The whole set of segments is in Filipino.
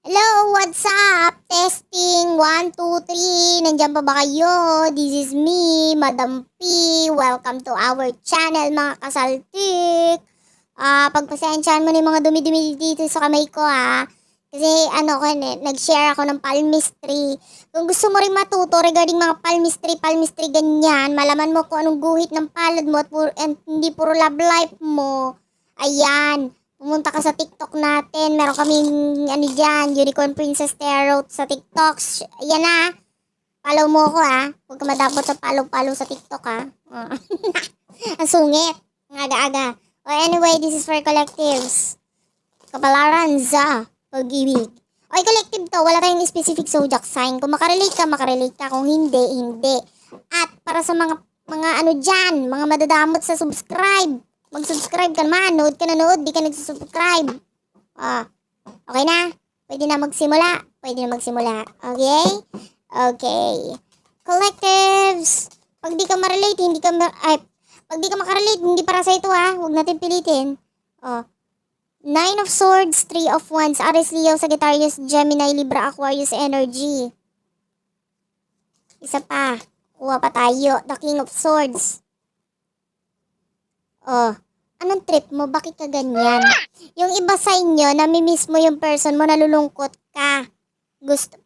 Hello, what's up? Testing, 1, 2, 3. Nandiyan pa ba kayo? This is me, Madam P. Welcome to our channel, mga kasaltik. Pagpasensyahan mo na yung mga dumi-dumi dito sa kamay ko, ha. Kasi, nag-share ako ng palmistry. Kung gusto mo rin matuto regarding mga palmistry, ganyan, malaman mo kung anong guhit ng palad mo at hindi puro love life mo. Ayan. Pumunta ka sa TikTok natin. Meron kaming, Unicorn Princess Tarot sa TikTok. Ayan na. Follow mo ako, ha. Huwag ka madapot sa follow sa TikTok, ha. Ang sungit. Ang aga-aga. Anyway, this is for collectives. Kapalaran sa pag-ibig. Collective to. Wala tayong specific zodiac sign. Kung makarelate ka. Kung hindi, hindi. At para sa mga mga madadamot sa subscribe. Mag-subscribe ka naman. Nood ka, di ka nag-subscribe. Okay na? Pwede na magsimula. Okay? Okay. Collectives. Pag di ka makarelate, hindi para sa ito, ha. Huwag natin pilitin. 9 of Swords, 3 of Wands, Aries, Leo, Sagittarius, Gemini, Libra, Aquarius energy. Isa pa. Kuha pa tayo. The King of Swords. Anong trip mo? Bakit ka ganyan? Yung iba sa inyo, namimiss mo yung person mo, nalulungkot ka.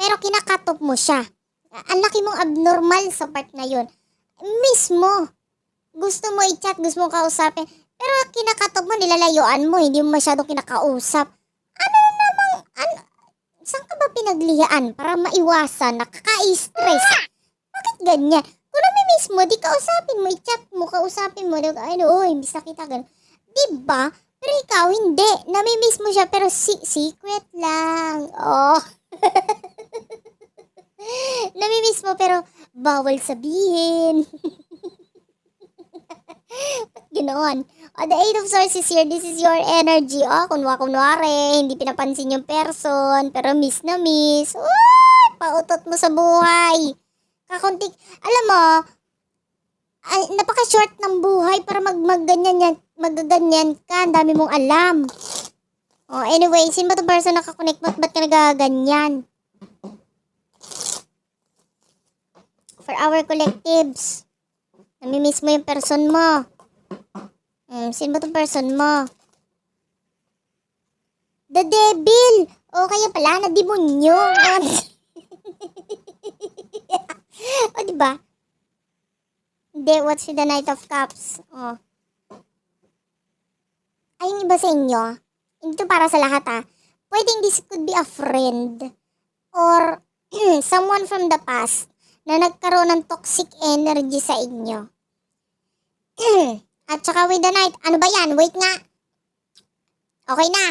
Pero kinakatop mo siya. Ang laki mong abnormal sa part na yun. Miss mo. Gusto mo i-chat, gusto mo kausapin. Pero kinakatop mo, nilalayuan mo, hindi mo masyadong kinakausap. Saan ka ba pinaglihaan para maiwasan, nakaka-stress? Bakit ganyan? Kung namimiss mo, di kausapin mo, i-chat mo, kausapin mo. Imbis na kita ganun. Diba? Pero ikaw, hindi. Namimiss mo siya, pero secret lang. Namimiss mo, pero bawal sabihin. Ganoon. The Eight of Swords is here. This is your energy. Kunwari, hindi pinapansin yung person, pero miss na miss. Pautot mo sa buhay. Kakuntik. Alam mo, napaka-short ng buhay para magaganyan ka. Ang dami mong alam. Anyway, sino ba itong person na kakonect mo? Ba't ka nagaganyan? For our collectives, namimiss mo yung person mo. Sino ba itong person mo? The Devil! Kaya pala, na-demonyo. Diba? Hindi, what's with the Knight of Cups? Ay, yung iba sa inyo, hindi to para sa lahat, ha. Pwedeng this could be a friend or someone from the past na nagkaroon ng toxic energy sa inyo. At saka with the Knight, ano ba yan? Wait nga. Okay na.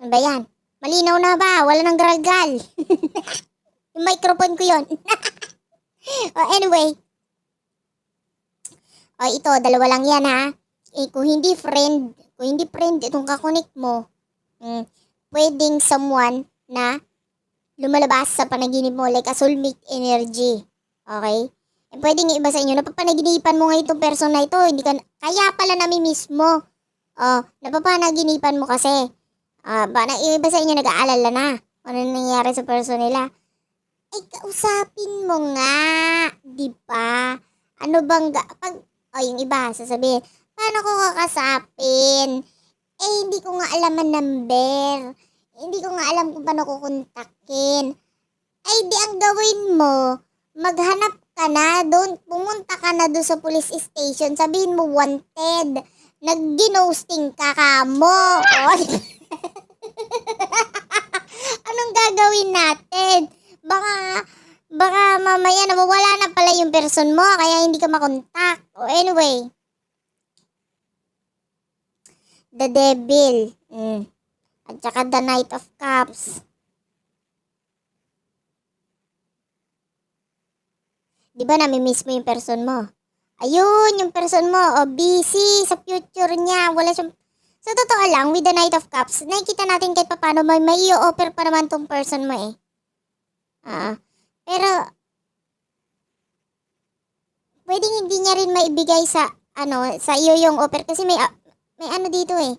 Ano ba yan? Malinaw na ba? Wala nang garalgal. Yung microphone ko yun. Anyway. Ito, dalawa lang yan, ha. Kung hindi friend itong kakonect mo, pwedeng someone na lumalabas sa panaginip mo like a soulmate energy. Okay? Pwedeng iba sa inyo, napapanaginipan mo nga itong person na ito, kaya pala namimiss mo. Napapanaginipan mo kasi. Iba sa inyo nag-aalala na. Ano nangyayari sa person nila? Kausapin mo nga. Diba? Ano bang, yung iba, sasabihin, paano ko kakasapin? Hindi ko nga alam ang number. Hindi ko nga alam kung paano ko kontakin. Di ang gawin mo, maghanap ka na doon, pumunta ka na doon sa police station, sabihin mo wanted, nag-ghosting ka kamo. Anong gagawin natin? Baka mamaya nawawala na pala yung person mo, kaya hindi ka makontak. Anyway, the Devil, at saka the Knight of Cups. Diba namimiss mo yung person mo? Ayun, yung person mo, busy sa future niya. Wala siyang... So, totoo lang, with the Knight of Cups, nakikita natin kahit paano may i-offer pa naman tong person mo, eh. Pero, pwedeng hindi niya rin maibigay sa iyo yung offer kasi may ano dito, eh.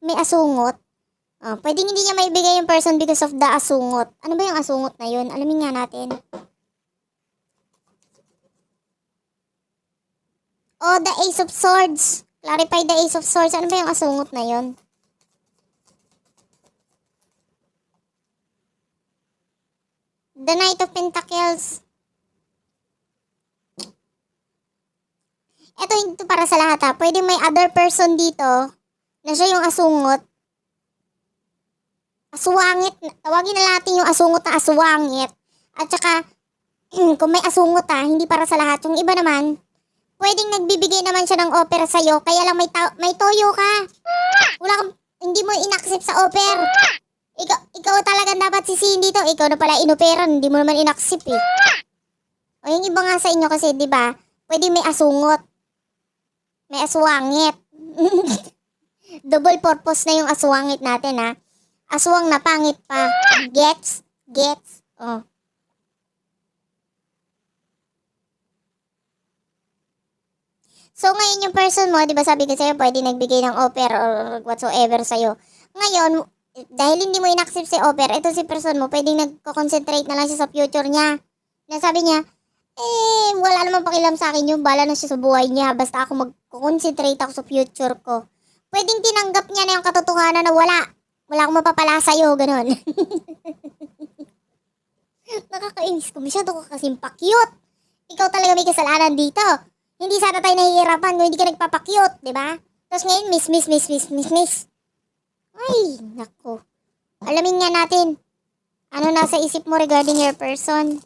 May asungot. Pwedeng hindi niya maibigay yung person because of the asungot. Ano ba yung asungot na yun? Alamin nga natin. Oh, the Ace of Swords. Clarify the Ace of Swords. Ano ba yung asungot na yun? The Knight of Pentacles. Ito hindi para sa lahat ha. Pwede may other person dito na siya yung asungot. Aswangit. Tawagin na natin yung asungot na aswangit. At saka, kung may asungot ha, hindi para sa lahat. Yung iba naman, pwedeng nagbibigay naman siya ng offer sa'yo. Kaya lang may toyo ka. Hindi mo inaccept sa offer. Ikaw talagang dapat sisihin dito. Ikaw na pala inoperan. Hindi mo naman inaccept eh. O yung iba nga sa inyo kasi, di ba? Pwede may asungot. May aswangit. Double purpose na yung aswangit natin ha. Aswang na pangit pa. Gets? Gets? Oh. So ngayon yung person mo, di ba sabi ko sa'yo, pwede nagbigay ng offer or whatsoever sa'yo. Ngayon, dahil hindi mo in-accept si offer, ito si person mo, pwedeng nagko-concentrate na lang siya sa future niya. Nasabi niya, wala namang pakialam sa akin yung bala na siya sa buhay niya. Basta ako mag-concentrate ako sa future ko. Pwedeng tinanggap niya na yung katotohanan na wala akong mapapala sa'yo, ganun. Nakakainis ko. Masyado ka kasing pa-cute. Ikaw talaga may kasalanan dito. Hindi sana tayo nahihirapan kung hindi ka nagpapakyut, di ba? Tapos ngayon, miss. Ay, naku. Alamin nga natin. Ano nasa isip mo regarding your person?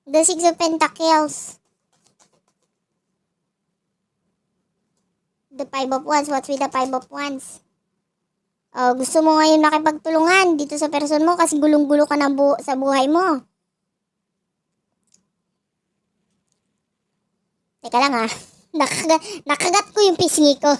The Six of Pentacles. The Five of Wands. What's with the Five of Wands? Gusto mo ngayon makipagtulungan dito sa person mo kasi gulong-gulo ka na sa buhay mo. Teka lang ha. Nakagat ko yung pisngi ko.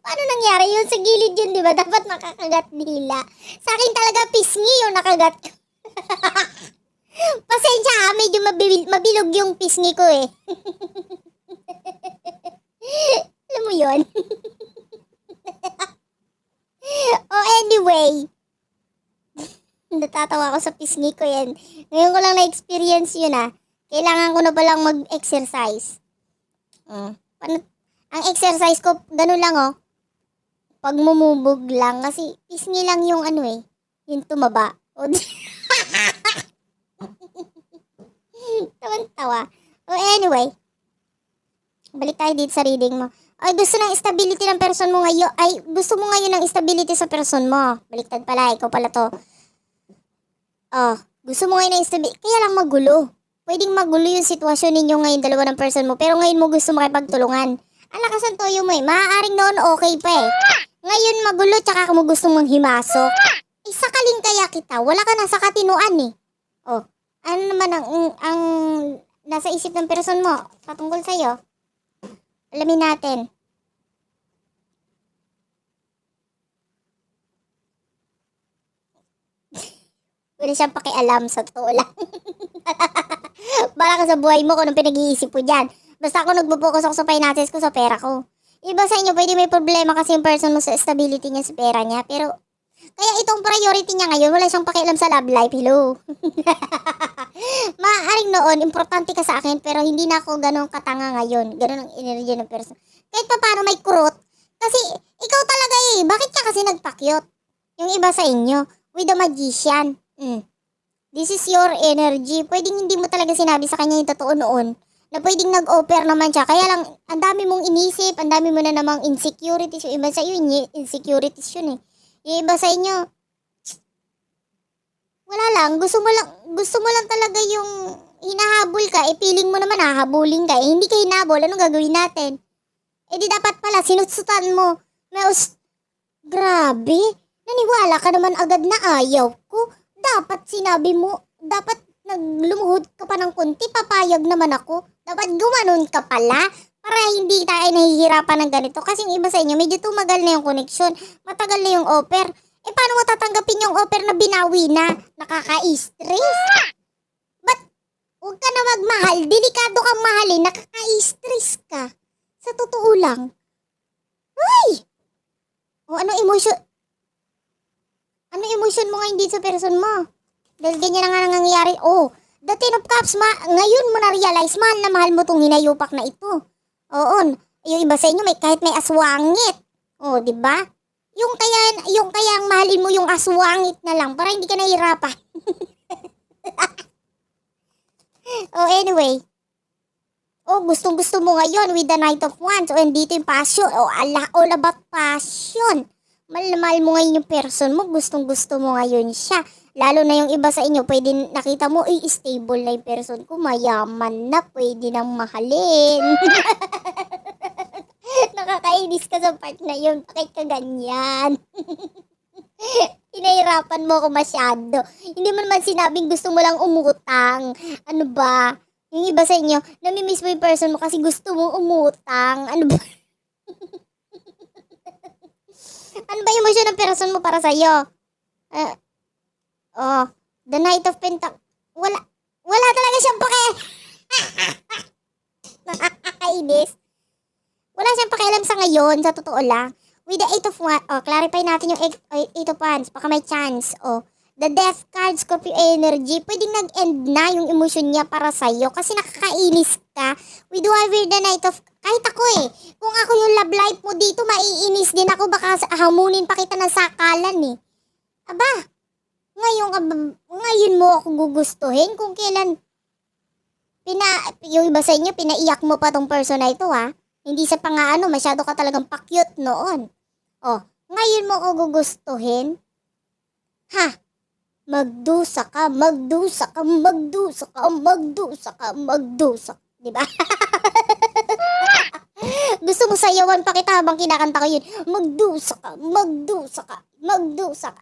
Paano nangyari yun? Sa gilid yun, di ba? Dapat makakagat nila. Sa akin talaga pisngi yung nakagat ko. Pasensya ha, medyo mabilog yung pisngi ko eh. Alam mo yun? Anyway. Natatawa ako sa pisngi ko yan. Ngayon ko lang na-experience yun ha. Kailangan ko na palang mag-exercise. Ang exercise ko, ganun lang oh. Pagmumubog lang. Kasi pisngi lang yung ano eh. Yung tumaba. Tawan-tawa. Anyway. Balik tayo dito sa reading mo. Gusto ng stability ng person mo ngayon. Gusto mo ngayon ng stability sa person mo. Baliktad pala. Ikaw pala to. Gusto mo ngayon ng stability. Kaya lang magulo. Pwedeng magulo yung sitwasyon ninyo ngayon, dalawa ng person mo. Pero ngayon mo gusto makipagtulungan. Ang lakas ng toyo mo eh. Maaaring noon okay pa eh. Ngayon magulo tsaka mo gustong manghimasok. Sakalin kaya kita. Wala ka na sa katinuan eh. Ano naman ang nasa isip ng person mo patungkol sa'yo? Alamin natin. Wala siyang pakialam sa totoo lang. Bala ka sa buhay mo kung anong pinag-iisip ko dyan. Basta ako nagpo-focus ako sa finances ko, sa pera ko. Iba sa inyo, pwede may problema kasi yung person mo sa stability niya, sa pera niya. Pero, kaya itong priority niya ngayon, wala siyang pakialam sa love life. Hello. Maaaring noon, importante ka sa akin, pero hindi na ako ganun katanga ngayon. Ganun ang energy ng person. Kahit pa paano may kurot. Kasi, ikaw talaga eh. Bakit ka kasi nagpakyot? Yung iba sa inyo, with the magician. This is your energy. Pwedeng hindi mo talaga sinabi sa kanya yung totoo noon. Na pwedeng nag-offer naman siya. Kaya lang, ang dami mong inisip, ang dami mo na namang insecurities. Yung iba sa iyo, insecurities yun eh. Yung iba sa inyo, wala lang. Gusto mo lang talaga yung hinahabol ka. Feeling mo naman hahabulin ka. Hindi ka hinabol. Anong gagawin natin? Di dapat pala, sinutsutan mo. Grabe. Naniwala ka naman agad na ayaw ko. Dapat sinabi mo, dapat naglumuhod ka pa ng konti, papayag naman ako. Dapat gumanon ka pala para hindi tayo nahihirapan ng ganito. Kasi yung iba sa inyo, medyo tumagal na yung connection, matagal na yung offer. paano mo tatanggapin yung offer na binawi na? Nakaka-stress. Ba't huwag ka na magmahal? Delikado kang mahalin. Nakaka-stress ka. Sa totoo lang. Ay! O ano emotion? Ano emotion mo ngayon dito sa person mo? Dahil ganyan na nga nangyayari. Oh, the Ten of Cups, ngayon mo na-realize, mahal na mahal mo tong hinayupak na ito. Oo, yung iba sa inyo, kahit may aswangit. Oh, di ba? Yung kaya ang mahalin mo yung aswangit na lang para hindi ka nahihirapan. Oh, anyway. Oh, gustong-gusto mo ngayon with the Knight of Wands. Oh, and dito yung passion. Oh, all about passion. Mahal na mahal mo ngayon yung person mo. Gustong-gusto mo ngayon siya. Lalo na yung iba sa inyo, pwede nakita mo, stable na yung person ko. Mayaman na, pwede nang mahalin. Nakakainis ka sa part na yun. Bakit ka ganyan? Hinahirapan mo ako masyado. Hindi mo naman sinabing gusto mo lang umutang. Ano ba? Yung iba sa inyo, namimiss mo yung person mo kasi gusto mong umutang. Ano ba? Ano ba yung emosyon ng person mo para sa'yo? The Knight of Pentacles. Wala talaga siyang nakakainis. Wala siyang pakialam sa ngayon, sa totoo lang. With the Eight of Wands, clarify natin yung Eight of Wands. Baka may chance. The Death card, Scorpio energy, pwedeng nag-end na yung emosyon niya para sa'yo kasi nakakainis ka. With the Knight of, kahit ako kung ako yung love life mo dito, maiinis din ako, baka hamunin pa kita ng sakalan Aba, ngayon mo ako gugustuhin kung kailan, yung iba sa inyo, pinaiyak mo pa tong person na ito Hindi sa pangaano, masyado ka talagang pakyut noon. Ngayon mo ako gugustuhin? Ha? Magdusa ka. Diba? Gusto mo sayawan pa kita habang kinakanta ko yun. Magdusa ka.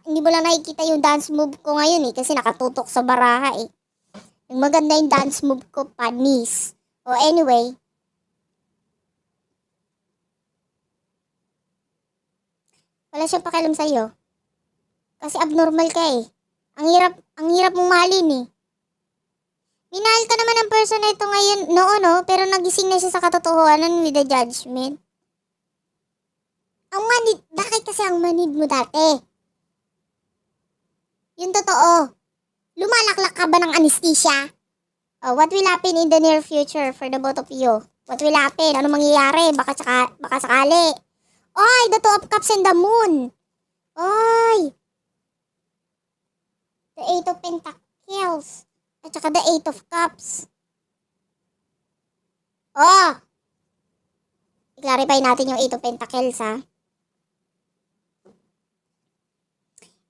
Hindi mo lang nakikita yung dance move ko ngayon kasi nakatutok sa baraha Yung maganda yung dance move ko, panis. Anyway. Wala siyang pakialam sa'yo. Kasi abnormal ka Ang hirap mong mahalin Minahal ka naman ng person na ito ngayon, pero nagising na siya sa katotohanan with the Judgment. Bakit kasi ang manid mo dati? Yung totoo, lumalaklak ka ba ng anesthesia? What will happen in the near future for the both of you? What will happen? Ano mangyayari? Baka sakali. Oy, the Two of Cups and the Moon. Oy. The Eight of Pentacles. At saka the Eight of Cups. I-clarify natin yung Eight of Pentacles,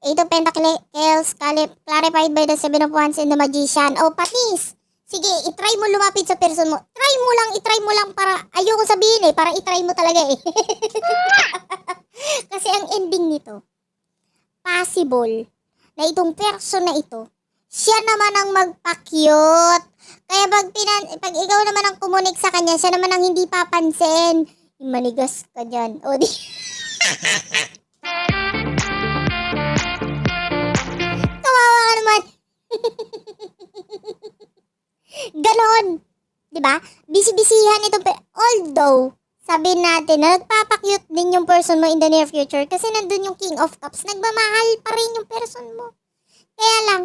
Eight of Pentacles, clarified by the Seven of Wands and the Magician. Patis. Sige, itry mo lumapit sa person mo. Itry mo lang para, ayoko sabihin para itry mo talaga Kasi ang ending nito, possible na itong person na ito, siya naman ang magpa-cute. Kaya pag ikaw naman ang kumunik sa kanya, siya naman ang hindi papansin. Manigas ka dyan. Di. Kawawa ka naman. Ganon. Diba? Busy-busyhan ito. Although, sabihin natin na nagpapakyut din yung person mo in the near future kasi nandun yung King of Cups. Nagmamahal pa rin yung person mo. Kaya lang,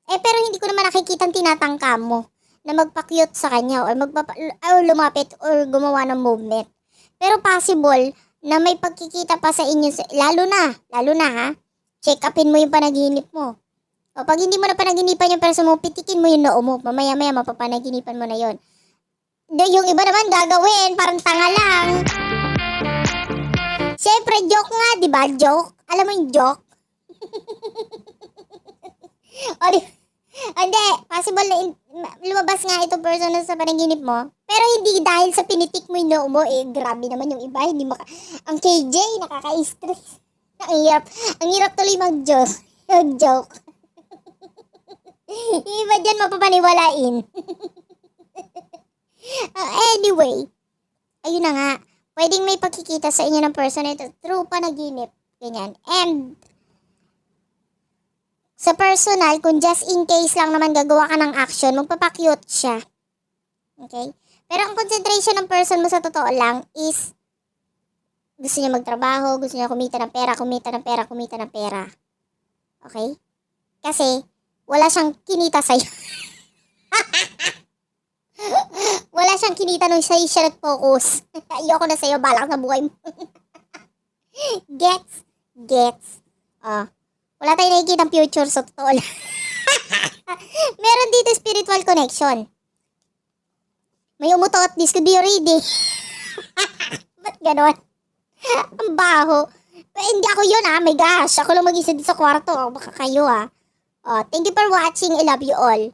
pero hindi ko naman nakikita tinatangka mo na magpakyut sa kanya or lumapit or gumawa ng movement. Pero possible na may pagkikita pa sa inyo, lalo na check upin mo yung panaginip mo. Pag hindi mo na panaginipan yung person mo, pitikin mo yung noo mo. Mamaya-maya mapapanaginipan mo na yon. Yung iba naman gagawin, parang tanga lang. Siyempre, joke nga, di ba? Joke. Alam mo yung joke? Hindi, possible na lumabas nga itong person sa panaginip mo. Pero hindi dahil sa pinitik mo yung noo mo, grabe naman yung iba. Ang KJ, nakaka-stress. Ang hirap tuloy mag-joke. Joke. Yung iba dyan mapapaniwalain. Anyway, ayun na nga. Pwedeng may pagkikita sa inyo ng person ito through panaginip. Ganyan. And, Sa personal, kung just in case lang naman gagawa ka ng action, magpapakyut siya. Okay? Pero ang concentration ng person mo sa totoo lang is gusto niya magtrabaho, gusto niya kumita ng pera, kumita ng pera, kumita ng pera. Okay? Kasi wala siyang kinita sa'yo. Wala siyang kinita nung siya nag-focus. Ayoko na sa'yo, balak na buhay mo. Gets? Gets. Wala tayong nakikita future sa totoo lang. Meron dito spiritual connection. May umutot, this could be your reading. Ba't ganon? Ang baho. Hindi ako yun my gosh. Ako lang mag-isa dito sa kwarto. Baka kayo Thank you for watching. I love you all.